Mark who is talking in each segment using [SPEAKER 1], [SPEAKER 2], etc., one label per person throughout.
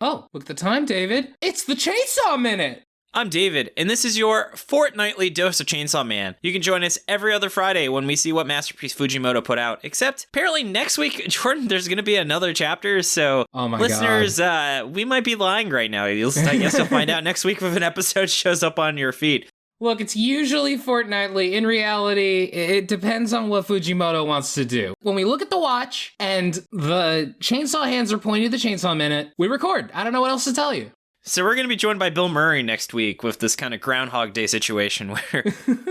[SPEAKER 1] Oh, look at the time, David. It's the Chainsaw Minute.
[SPEAKER 2] I'm David, and this is your fortnightly dose of Chainsaw Man. You can join us every other Friday when we see what masterpiece Fujimoto put out. Except, apparently next week, Jordan, there's going to be another chapter, so listeners, we might be lying right now. I guess you'll find out next week if an episode shows up on your feed.
[SPEAKER 1] Look, it's usually fortnightly. In reality, it depends on what Fujimoto wants to do. When we look at the watch and the chainsaw hands are pointing to the Chainsaw Minute, we record. I don't know what else to tell you.
[SPEAKER 2] So we're going to be joined by Bill Murray next week with this kind of Groundhog Day situation where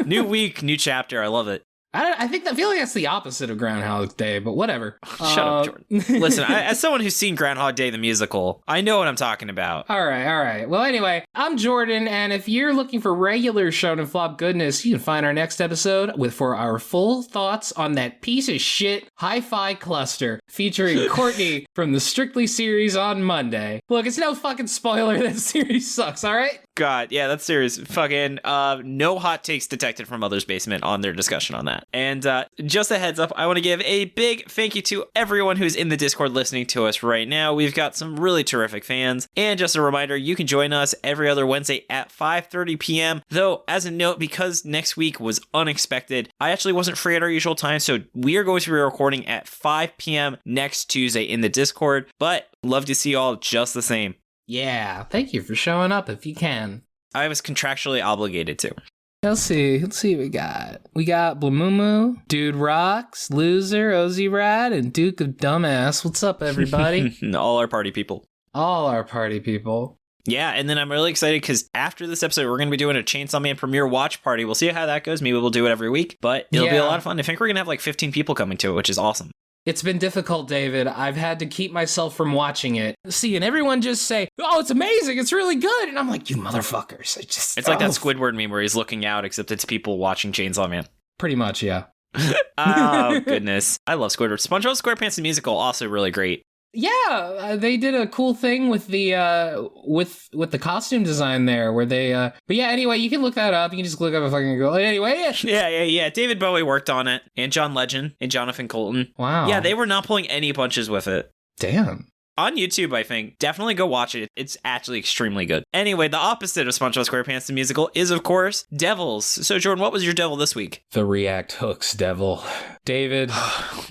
[SPEAKER 2] new week, new chapter. I love it.
[SPEAKER 1] I feel like that's the opposite of Groundhog Day, but whatever.
[SPEAKER 2] Shut up, Jordan. Listen, as someone who's seen Groundhog Day the musical, I know what I'm talking about.
[SPEAKER 1] All right. Well, anyway, I'm Jordan, and if you're looking for regular Shonen Flop goodness, you can find our next episode for our full thoughts on that piece of shit hi-fi cluster featuring Courtney from the Strictly series on Monday. Look, it's no fucking spoiler, that series sucks, all right?
[SPEAKER 2] God, yeah, that series fucking no hot takes detected from Mother's Basement on their discussion on that. And just a heads up, I want to give a big thank you to everyone who's in the Discord listening to us right now. We've got some really terrific fans. And just a reminder, you can join us every other Wednesday at 5:30 p.m. Though, as a note, because next week was unexpected, I actually wasn't free at our usual time, so we are going to be recording at 5 p.m. next Tuesday in the Discord. But love to see you all just the same.
[SPEAKER 1] Yeah, thank you for showing up if you can.
[SPEAKER 2] I was contractually obligated to.
[SPEAKER 1] Let's see what we got. We got Blamumu, Dude Rocks, Loser, Ozzy Rad, and Duke of Dumbass. What's up, everybody?
[SPEAKER 2] All our party people.
[SPEAKER 1] All our party people.
[SPEAKER 2] Yeah, and then I'm really excited because after this episode, we're going to be doing a Chainsaw Man premiere watch party. We'll see how that goes. Maybe we'll do it every week, but it'll be a lot of fun. I think we're going to have like 15 people coming to it, which is awesome.
[SPEAKER 1] It's been difficult, David. I've had to keep myself from watching it. See, and everyone just say, oh, it's amazing. It's really good. And I'm like, you motherfuckers.
[SPEAKER 2] It's like that Squidward meme where he's looking out, except it's people watching Chainsaw Man.
[SPEAKER 1] Pretty much, yeah.
[SPEAKER 2] Oh, goodness. I love Squidward. SpongeBob SquarePants the musical, also really great.
[SPEAKER 1] Yeah, they did a cool thing with the with the costume design there, where they. But yeah, anyway, you can look that up. You can just look up a fucking girl. Anyway,
[SPEAKER 2] yeah. David Bowie worked on it, and John Legend, and Jonathan Coulton.
[SPEAKER 1] Wow.
[SPEAKER 2] Yeah, they were not pulling any punches with it.
[SPEAKER 1] Damn.
[SPEAKER 2] On YouTube, I think. Definitely go watch it. It's actually extremely good. Anyway, the opposite of SpongeBob SquarePants the musical is, of course, devils. So, Jordan, what was your devil this week?
[SPEAKER 1] The React Hooks devil. David.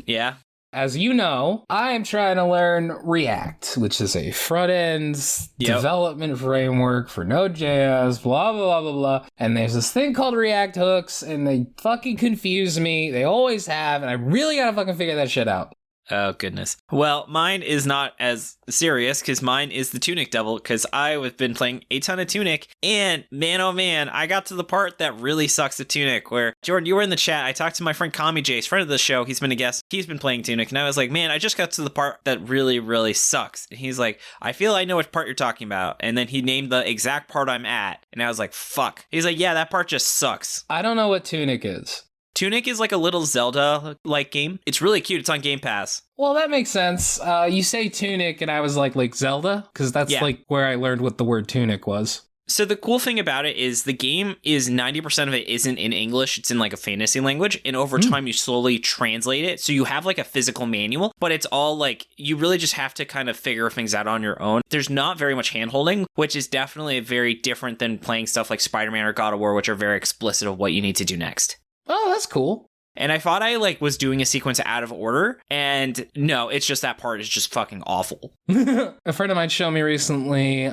[SPEAKER 2] Yeah?
[SPEAKER 1] As you know, I am trying to learn React, which is a front-end development framework for Node.js, blah, blah, blah, blah. And there's this thing called React Hooks, and they fucking confuse me. They always have, and I really gotta fucking figure that shit out.
[SPEAKER 2] Oh, goodness. Well, mine is not as serious because mine is the Tunic Devil because I've been playing a ton of Tunic and man, oh man, I got to the part that really sucks at Tunic where, Jordan, you were in the chat. I talked to my friend Kami Jace, friend of the show. He's been a guest. He's been playing Tunic and I was like, man, I just got to the part that really, really sucks. And he's like, I feel I know what part you're talking about. And then he named the exact part I'm at. And I was like, fuck. He's like, yeah, that part just sucks.
[SPEAKER 1] I don't know what Tunic is.
[SPEAKER 2] Tunic is like a little Zelda-like game. It's really cute. It's on Game Pass.
[SPEAKER 1] Well, that makes sense. You say Tunic, and I was like Zelda? Because that's like where I learned what the word Tunic was.
[SPEAKER 2] So the cool thing about it is the game is 90% of it isn't in English. It's in like a fantasy language. And over time, you slowly translate it. So you have like a physical manual, but it's all like, you really just have to kind of figure things out on your own. There's not very much hand-holding, which is definitely very different than playing stuff like Spider-Man or God of War, which are very explicit of what you need to do next.
[SPEAKER 1] Oh, that's cool.
[SPEAKER 2] And I thought I was doing a sequence out of order, and no, it's just that part is just fucking awful.
[SPEAKER 1] A friend of mine showed me recently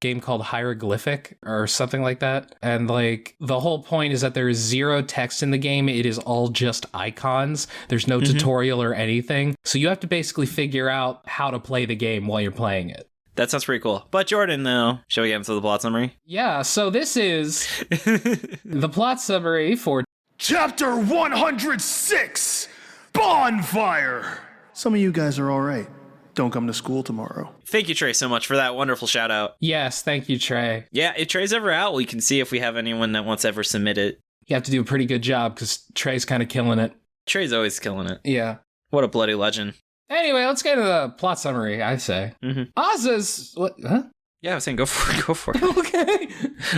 [SPEAKER 1] game called Hieroglyphic or something like that. And the whole point is that there is zero text in the game. It is all just icons. There's no tutorial or anything. So you have to basically figure out how to play the game while you're playing it.
[SPEAKER 2] That sounds pretty cool. But Jordan, though, shall we get into the plot summary?
[SPEAKER 1] Yeah, so this is the plot summary for
[SPEAKER 3] Chapter 106, Bonfire! Some of you guys are alright. Don't come to school tomorrow.
[SPEAKER 2] Thank you, Trey, so much for that wonderful shout out.
[SPEAKER 1] Yes, thank you, Trey.
[SPEAKER 2] Yeah, if Trey's ever out, we can see if we have anyone that wants to ever submit it.
[SPEAKER 1] You have to do a pretty good job because Trey's kind of killing it.
[SPEAKER 2] Trey's always killing it.
[SPEAKER 1] Yeah.
[SPEAKER 2] What a bloody legend.
[SPEAKER 1] Anyway, let's get into the plot summary, I say.
[SPEAKER 2] Mm-hmm.
[SPEAKER 1] Aza's... What? Huh?
[SPEAKER 2] Yeah, I was saying go for it.
[SPEAKER 1] Okay.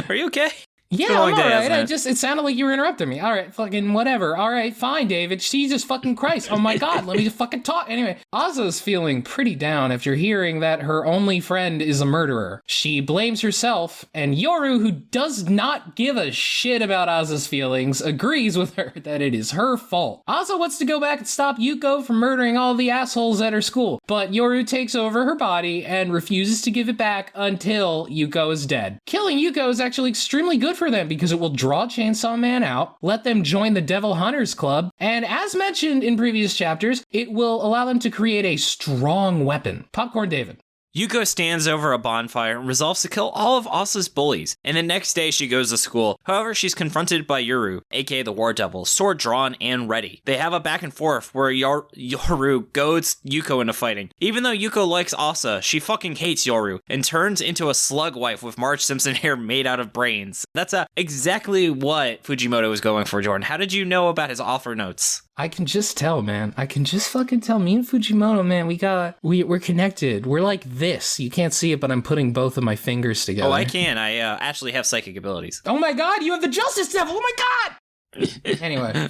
[SPEAKER 2] Are you okay?
[SPEAKER 1] Yeah,
[SPEAKER 2] been a long
[SPEAKER 1] I'm
[SPEAKER 2] day,
[SPEAKER 1] all right.
[SPEAKER 2] hasn't it?
[SPEAKER 1] It sounded like you were interrupting me. All right, fucking whatever. All right, fine, David. Jesus fucking Christ. Oh my God, let me just fucking talk. Anyway, Aza's feeling pretty down after hearing that her only friend is a murderer. She blames herself, and Yoru, who does not give a shit about Aza's feelings, agrees with her that it is her fault. Aza wants to go back and stop Yuko from murdering all the assholes at her school, but Yoru takes over her body and refuses to give it back until Yuko is dead. Killing Yuko is actually extremely good for them because it will draw Chainsaw Man out, let them join the Devil Hunters Club, and as mentioned in previous chapters, it will allow them to create a strong weapon. Popcorn David.
[SPEAKER 2] Yuko stands over a bonfire and resolves to kill all of Asa's bullies, and the next day she goes to school. However, she's confronted by Yoru, aka the War Devil, sword drawn and ready. They have a back and forth where Yoru goads Yuko into fighting. Even though Yuko likes Asa, she fucking hates Yoru and turns into a slug wife with Marge Simpson hair made out of brains. That's exactly what Fujimoto was going for, Jordan. How did you know about his offer notes?
[SPEAKER 1] I can just tell, man. I can just fucking tell. Me and Fujimoto, man, we're connected. We're like this. You can't see it, but I'm putting both of my fingers together.
[SPEAKER 2] Oh, I can. I actually have psychic abilities.
[SPEAKER 1] Oh my God, you have the Justice Devil. Oh my God. Anyway,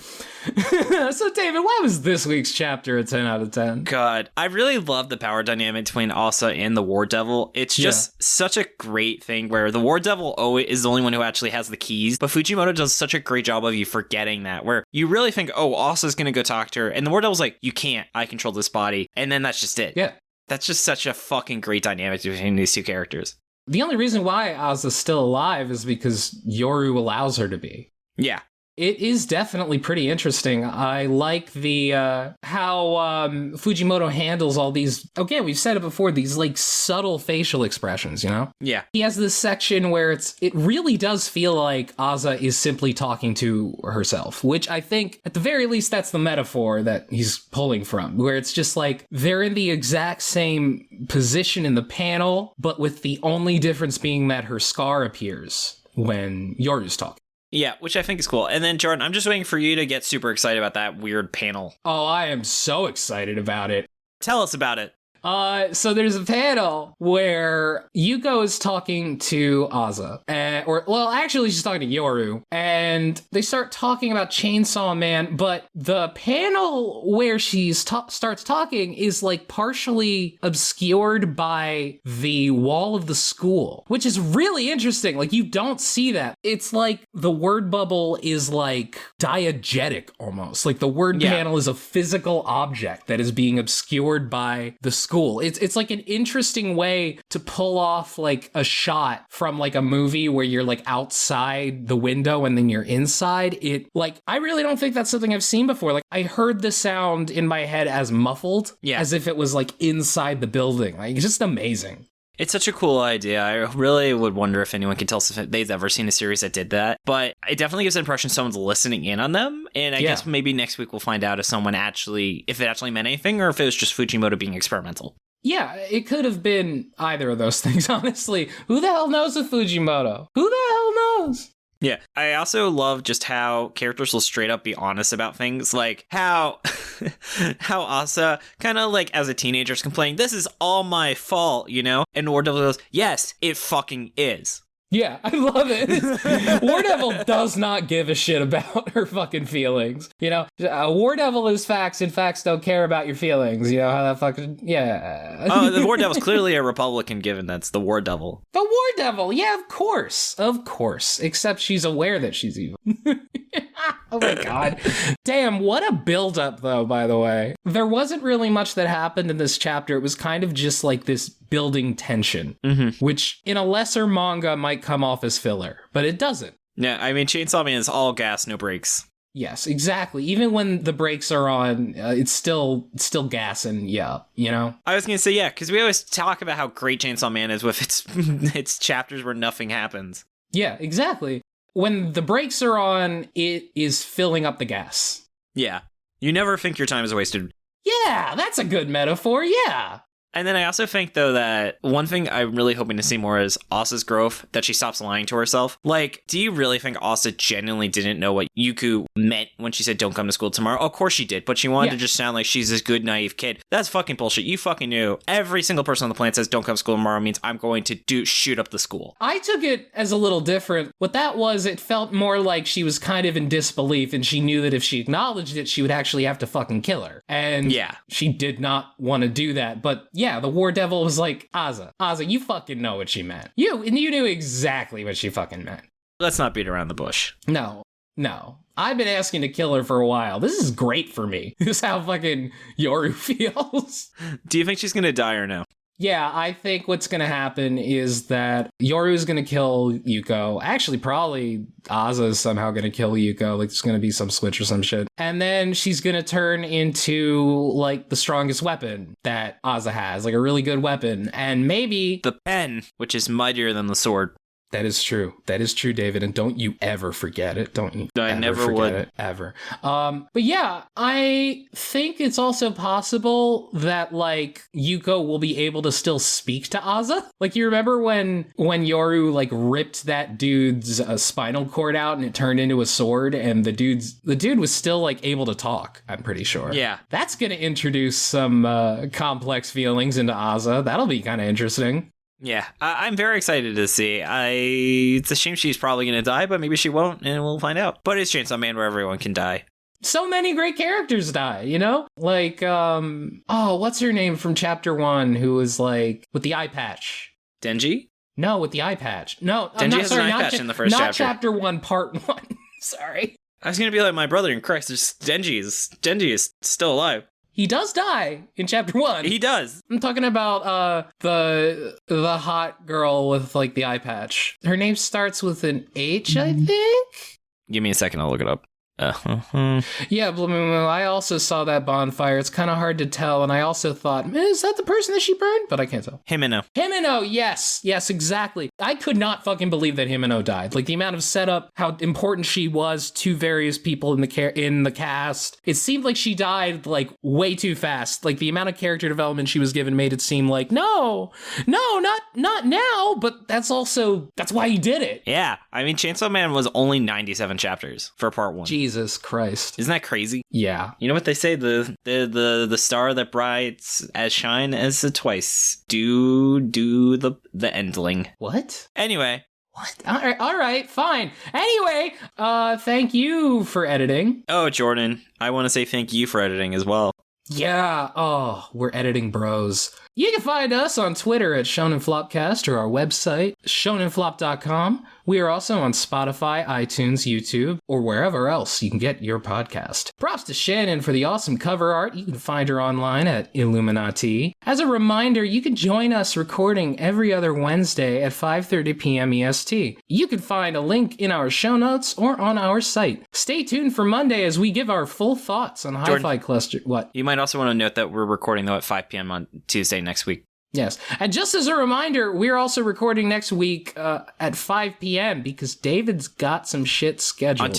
[SPEAKER 1] so David, why was this week's chapter a 10 out of 10?
[SPEAKER 2] God, I really love the power dynamic between Asa and the War Devil. It's just such a great thing where the War Devil always is the only one who actually has the keys, but Fujimoto does such a great job of you forgetting that, where you really think, oh, Asa's gonna go talk to her, and the War Devil's like, you can't, I control this body, and then that's just it.
[SPEAKER 1] Yeah.
[SPEAKER 2] That's just such a fucking great dynamic between these two characters.
[SPEAKER 1] The only reason why Asa's still alive is because Yoru allows her to be.
[SPEAKER 2] Yeah.
[SPEAKER 1] It is definitely pretty interesting. I like the how Fujimoto handles all these, again, we've said it before, these like subtle facial expressions, you know?
[SPEAKER 2] Yeah.
[SPEAKER 1] He has this section where it really does feel like Asa is simply talking to herself, which I think at the very least that's the metaphor that he's pulling from, where it's just like they're in the exact same position in the panel, but with the only difference being that her scar appears when Yoru's talking.
[SPEAKER 2] Yeah, which I think is cool. And then, Jordan, I'm just waiting for you to get super excited about that weird panel.
[SPEAKER 1] Oh, I am so excited about it.
[SPEAKER 2] Tell us about it.
[SPEAKER 1] So there's a panel where Yuko is talking to Asa, actually she's talking to Yoru, and they start talking about Chainsaw Man, but the panel where she starts talking is like partially obscured by the wall of the school, which is really interesting. Like you don't see that. It's like the word bubble is like diegetic almost. Like the word panel is a physical object that is being obscured by the school. It's like an interesting way to pull off like a shot from like a movie where you're like outside the window and then you're inside. I really don't think that's something I've seen before. Like I heard the sound in my head as muffled, as if it was like inside the building. Like it's just amazing.
[SPEAKER 2] It's such a cool idea. I really would wonder if anyone can tell us if they've ever seen a series that did that. But it definitely gives the impression someone's listening in on them. And I guess maybe next week we'll find out if it actually meant anything or if it was just Fujimoto being experimental.
[SPEAKER 1] Yeah, it could have been either of those things, honestly. Who the hell knows with Fujimoto? Who the hell knows?
[SPEAKER 2] Yeah, I also love just how characters will straight up be honest about things, like how Asa kind of like as a teenager is complaining, this is all my fault, you know? And War Devil goes, yes, it fucking is.
[SPEAKER 1] Yeah, I love it. War Devil does not give a shit about her fucking feelings. You know, War Devil is facts and facts don't care about your feelings. You know how that fucking,
[SPEAKER 2] Oh, the War Devil's clearly a Republican given that's the War Devil.
[SPEAKER 1] The War Devil, yeah, of course. Of course. Except she's aware that she's evil. Oh my God. Damn, what a build-up though, by the way. There wasn't really much that happened in this chapter. It was kind of just like this building tension, which in a lesser manga might come off as filler, but it doesn't.
[SPEAKER 2] Yeah, I mean, Chainsaw Man is all gas, no brakes.
[SPEAKER 1] Yes, exactly. Even when the brakes are on, it's still gas and you know?
[SPEAKER 2] I was going to say, yeah, because we always talk about how great Chainsaw Man is with its chapters where nothing happens.
[SPEAKER 1] Yeah, exactly. When the brakes are on, it is filling up the gas.
[SPEAKER 2] Yeah. You never think your time is wasted.
[SPEAKER 1] Yeah, that's a good metaphor, yeah.
[SPEAKER 2] And then I also think, though, that one thing I'm really hoping to see more is Asa's growth, that she stops lying to herself. Like, do you really think Asa genuinely didn't know what Yuku meant when she said, don't come to school tomorrow? Of course she did, but she wanted to just sound like she's this good, naive kid. That's fucking bullshit. You fucking knew. Every single person on the planet says, don't come to school tomorrow means I'm going to shoot up the school.
[SPEAKER 1] I took it as a little different. What that was, it felt more like she was kind of in disbelief, and she knew that if she acknowledged it, she would actually have to fucking kill her. And she did not want to do that. But yeah, the War Devil was like, Asa, you fucking know what she meant. You knew exactly what she fucking meant.
[SPEAKER 2] Let's not beat around the bush.
[SPEAKER 1] No. I've been asking to kill her for a while. This is great for me. This is how fucking Yoru feels.
[SPEAKER 2] Do you think she's going to die or no?
[SPEAKER 1] Yeah, I think what's going to happen is that Yoru's going to kill Yuko. Actually, probably Asa is somehow going to kill Yuko. Like, there's going to be some switch or some shit. And then she's going to turn into, like, the strongest weapon that Asa has. Like, a really good weapon. And maybe...
[SPEAKER 2] the pen, which is mightier than the sword.
[SPEAKER 1] That is true. That is true, David. And don't you ever forget it. Don't you
[SPEAKER 2] I
[SPEAKER 1] ever
[SPEAKER 2] never
[SPEAKER 1] forget
[SPEAKER 2] would.
[SPEAKER 1] it. Ever. But yeah, I think it's also possible that, like, Yuko will be able to still speak to Asa. Like, you remember when Yoru, like, ripped that dude's spinal cord out and it turned into a sword, and the dude was still, like, able to talk, I'm pretty sure.
[SPEAKER 2] Yeah.
[SPEAKER 1] That's gonna introduce some complex feelings into Asa. That'll be kind of interesting.
[SPEAKER 2] Yeah, I'm very excited to see. It's a shame she's probably going to die, but maybe she won't, and we'll find out. But it's Chainsaw Man where everyone can die.
[SPEAKER 1] So many great characters die, you know? Like, what's her name from Chapter 1 who was, like, with the eye patch?
[SPEAKER 2] Denji?
[SPEAKER 1] No, with the eye patch. No,
[SPEAKER 2] Denji has an eye patch in the first chapter.
[SPEAKER 1] Not Chapter 1, Part 1. Sorry.
[SPEAKER 2] I was going to be like my brother in Christ. Denji is still alive.
[SPEAKER 1] He does die in Chapter 1.
[SPEAKER 2] He does.
[SPEAKER 1] I'm talking about the hot girl with, like, the eye patch. Her name starts with an H, I think?
[SPEAKER 2] Give me a second, I'll look it up.
[SPEAKER 1] Yeah, I also saw that bonfire. It's kind of hard to tell, and I also thought, is that the person that she burned? But I can't tell.
[SPEAKER 2] Himeno,
[SPEAKER 1] yes, exactly. I could not fucking believe that Himeno died. Like, the amount of setup, how important she was to various people in the cast. It seemed like she died, like, way too fast. Like, the amount of character development she was given made it seem like, no, not now, but that's why he did it.
[SPEAKER 2] Yeah, I mean, Chainsaw Man was only 97 chapters for Part 1.
[SPEAKER 1] Jesus Christ.
[SPEAKER 2] Isn't that crazy?
[SPEAKER 1] Yeah.
[SPEAKER 2] You know what they say? The star that brights as shine as twice. Do the endling.
[SPEAKER 1] What?
[SPEAKER 2] Anyway.
[SPEAKER 1] What? All right, fine. Anyway, thank you for editing.
[SPEAKER 2] Oh, Jordan, I want to say thank you for editing as well.
[SPEAKER 1] Yeah, we're editing bros. You can find us on Twitter at Shonen Flopcast or our website, shonenflop.com. We are also on Spotify, iTunes, YouTube, or wherever else you can get your podcast. Props to Shannon for the awesome cover art. You can find her online at illuminyatea. As a reminder, you can join us recording every other Wednesday at 5:30 p.m. EST. You can find a link in our show notes or on our site. Stay tuned for Monday as we give our full thoughts on Hi-Fi Cluster. What?
[SPEAKER 2] You might also want to note that we're recording, though, at 5 p.m. on Tuesday next week.
[SPEAKER 1] Yes. And just as a reminder, we're also recording next week at 5 p.m. because David's got some shit scheduled.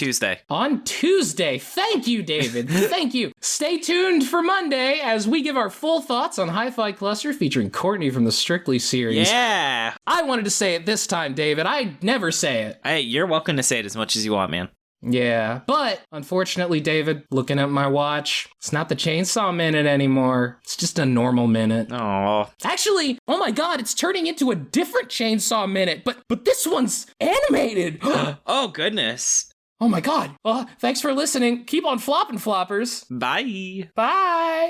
[SPEAKER 1] On Tuesday. Thank you, David. Thank you. Stay tuned for Monday as we give our full thoughts on Hi-Fi Cluster featuring Courtney from the Strictly series.
[SPEAKER 2] Yeah.
[SPEAKER 1] I wanted to say it this time, David. I never say it.
[SPEAKER 2] Hey, you're welcome to say it as much as you want, man.
[SPEAKER 1] Yeah, but unfortunately, David, looking at my watch, it's not the Chainsaw Minute anymore. It's just a normal minute.
[SPEAKER 2] Oh.
[SPEAKER 1] Actually, oh my god, it's turning into a different Chainsaw Minute, but this one's animated.
[SPEAKER 2] Oh, goodness.
[SPEAKER 1] Oh my god. Thanks for listening. Keep on flopping, floppers.
[SPEAKER 2] Bye.
[SPEAKER 1] Bye.